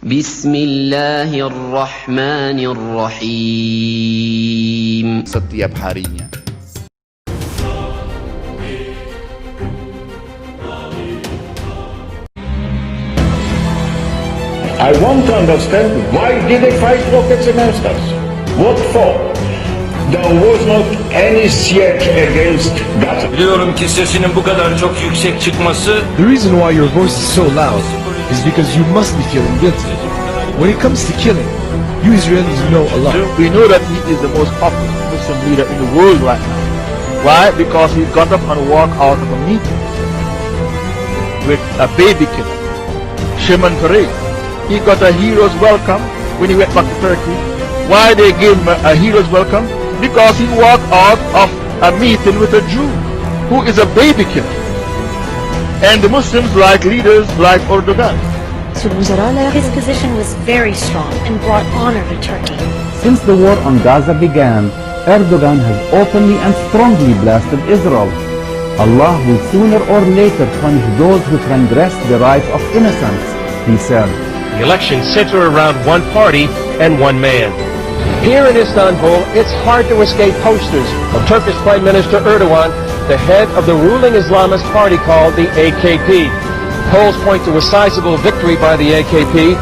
Bismillahirrahmanirrahim. Setiap harinya. I want to understand why did they fight rockets against us? What for? There was not any siege against Gaza. Biliyorum ki sesinin bu kadar çok yüksek çıkması. The reason why your voice is so loud is because you must be feeling guilty. When it comes to killing, you Israelis know Allah. We know that he is the most popular Muslim leader in the world right now. Why? Because he got up and walked out of a meeting with a baby killer, Shimon Peres. He got a hero's welcome when he went back to Turkey. Why they gave him a hero's welcome? Because he walked out of a meeting with a Jew who is a baby killer. And the Muslims like leaders like Erdogan. His position was very strong and brought honor to Turkey. Since the war on Gaza began, Erdogan has openly and strongly blasted Israel. Allah will sooner or later punish those who transgress the rights of innocents, he said. The elections center around one party and one man. Here in Istanbul, it's hard to escape posters of Turkish Prime Minister Erdogan, the head of the ruling Islamist party called the AKP. Polls point to a sizable victory by the AKP,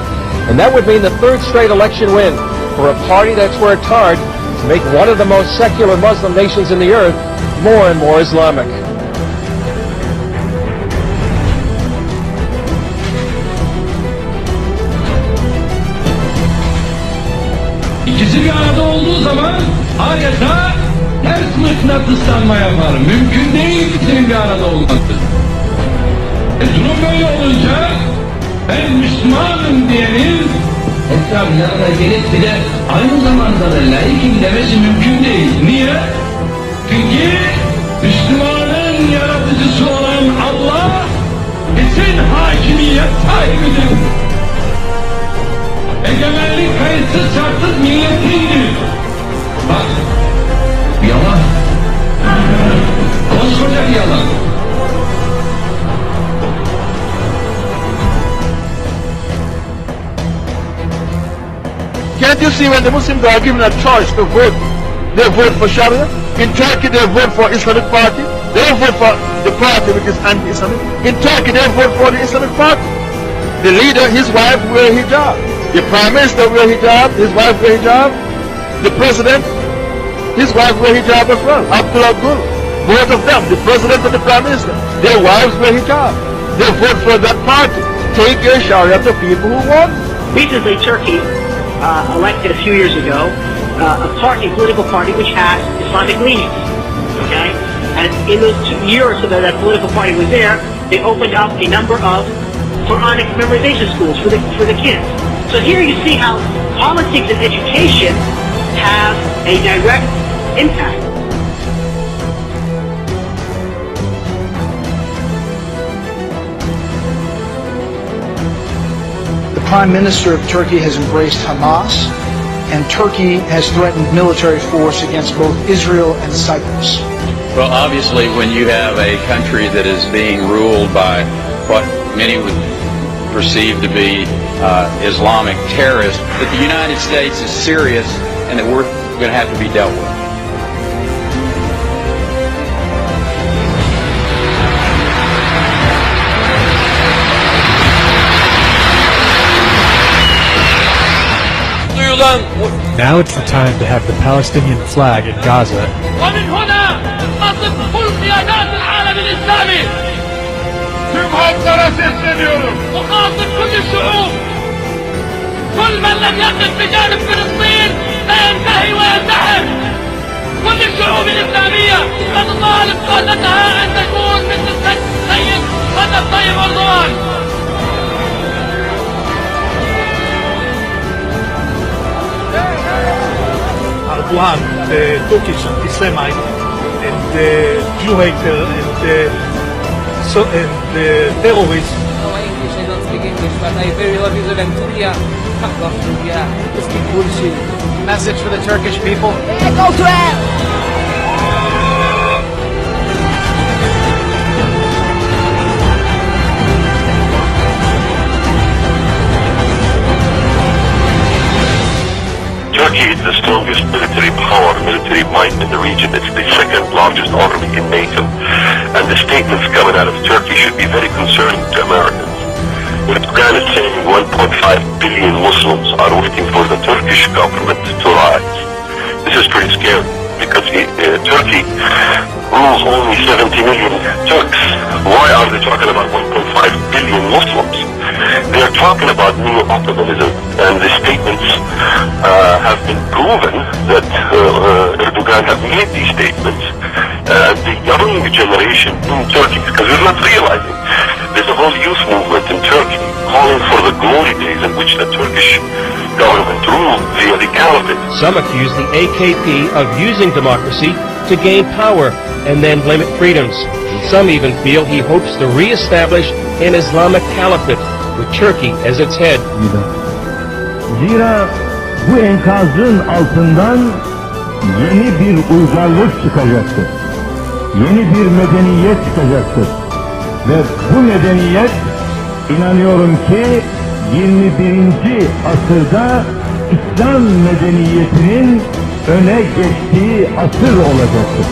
and that would mean the third straight election win for a party that's worked hard to make one of the most secular Muslim nations in the earth more and more Islamic. İkisi bir arada olduğu zaman adeta ters mıknatıslanma yapar. Mümkün değil ikisinin bir arada olması. Durum böyle olunca ben Müslümanım diyenin etraflarına gelip bir de aynı zamanda da laikim demesi mümkün değil. Niye? Çünkü Müslümanın yaratıcısı olan Allah bütün hakimiyet sahibidir. Egemenlik kayıtsız şartsız milletiydi. Bak, yalan. Koskoca bir yalan. Can't you see when the Muslims are given a choice to vote, they vote for Sharia? In Turkey they vote for Islamic Party. They don't vote for the party which is anti-Islamic. In Turkey they vote for the Islamic Party. The leader, his wife wear hijab. The Prime Minister wear hijab, his wife wear hijab. The President, his wife wear hijab as well. Abdullah Gül, both of them, the President and the Prime Minister, their wives wear hijab. They vote for that party. Take your Sharia to people who want. Recently, Turkey elected a few years ago a political party which has Islamic leanings. Okay, and in those 2 years that that political party was there, they opened up a number of Quranic memorization schools for the kids. So here you see how politics and education have a direct impact. The Prime Minister of Turkey has embraced Hamas, and Turkey has threatened military force against both Israel and Cyprus. Well, obviously, when you have a country that is being ruled by what many would perceive to be Islamic terrorists, that the United States is serious and that we're going to have to be dealt with. Now it's the time to have the Palestinian flag in Gaza. ومن هنا أطلب كل قيادات العالم الإسلامي. Tüm halklara sesleniyorum. وخاطب كل الشعوب. كل من لم يقف بجانب فلسطين سينتهي وينتحر. كل الشعوب الإسلامية تطالب قادتها أن تكون مثل السيد رجب طيب أردوغان. Erdogan, the Turkish Islamite and the Jew hater and the terrorist. No English, I don't speak English, but I very love Israel and Dunia. I love Dunia. Let's keep bullshit. Message for the Turkish people. Go to hell! time in the region. It's the second largest army in NATO. And the statements coming out of Turkey should be very concerning to Americans. Erdogan is saying 1.5 billion Muslims are waiting for the Turkish government to rise. This is pretty scary because Turkey rules only 70 million Turks. Why are they talking about 1.5 billion Muslims? They are talking about neo-Ottomanism, and the statements have been proven that Erdogan have made these statements. The young generation in Turkey, because we're not realizing, there's a whole youth movement in Turkey calling for the glory days in which the Turkish government ruled via the caliphate. Some accuse the AKP of using democracy to gain power and then limit freedoms. And some even feel he hopes to re-establish an Islamic caliphate with Turkey as its head. Zira bu enkazın altından yeni bir uygarlık çıkacaktır. Yeni bir medeniyet çıkacaktır. Ve bu medeniyet inanıyorum ki 21. asırda İslam medeniyetinin öne geçtiği asır olacaktır.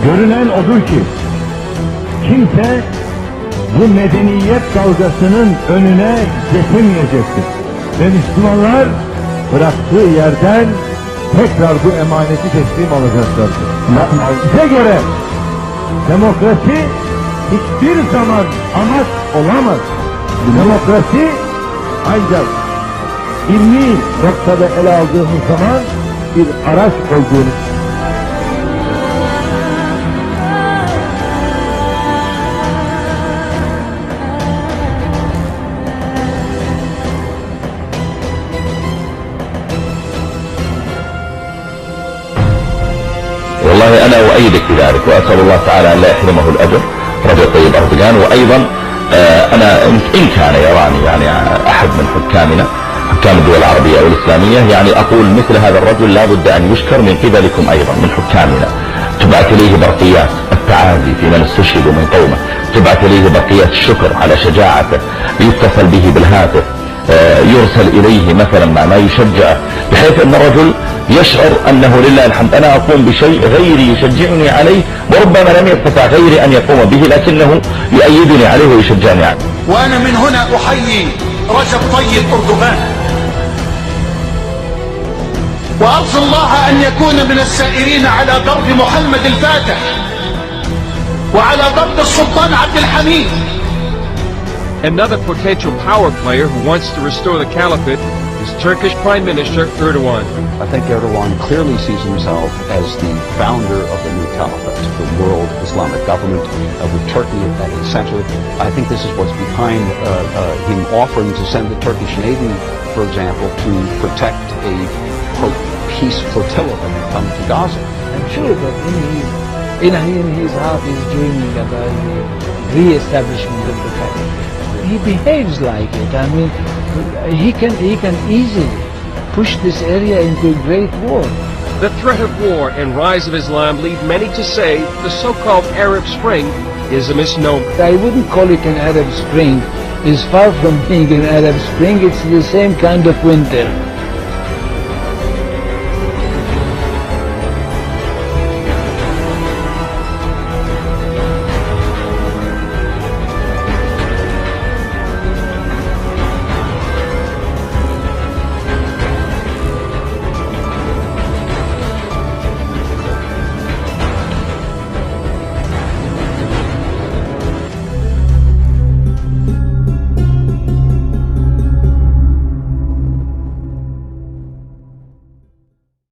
Görünen odur ki kimse bu medeniyet dalgasının önüne geçemeyecektir. Ve Müslümanlar bıraktığı yerden tekrar bu emaneti teslim alacaklardır. Bize göre demokrasi hiçbir zaman amaç olamaz. Demokrasi ancak ilmi noktada ele aldığımız zaman bir araç olduğunu. والله أنا أؤيدك بذلك وأسأل الله تعالى أن لا يحرمه الأجر رجب طيب أردوغان. وأيضا أنا إن كان يراني يعني أحد من حكامنا حكام الدول العربية والإسلامية يعني أقول مثل هذا الرجل لا بد أن يشكر من قبلكم أيضا من حكامنا. تبعث إليه برقيات التعازي في من استشهدوا من قومه، تبعث إليه برقيات الشكر على شجاعته، يتصل به بالهاتف، يرسل إليه مثلا ما يشجعه بحيث أن الرجل يشعر أنه لله الحمد أنا أقوم بشيء غيري يشجعني عليه وربما لم يستطع غيري أن يقوم به لكنه يؤيدني عليه ويشجعني عليه. وأنا من هنا أحيي رجب طيب أردوغان وأرجو الله أن يكون من السائرين على درب محمد الفاتح وعلى درب السلطان عبد الحميد. Another potential power player who wants to restore the caliphate is Turkish Prime Minister Erdogan. I think Erdogan clearly sees himself as the founder of the new caliphate, the world Islamic government, with Turkey at its center. I think this is what's behind him offering to send the Turkish Navy, for example, to protect a peace flotilla that would come to Gaza. I'm sure that in his heart is dreaming about the re-establishment of the caliphate. He behaves like it. I mean, he can easily push this area into a great war. The threat of war and rise of Islam lead many to say the so-called Arab Spring is a misnomer. I wouldn't call it an Arab Spring. It's far from being an Arab Spring. It's the same kind of winter.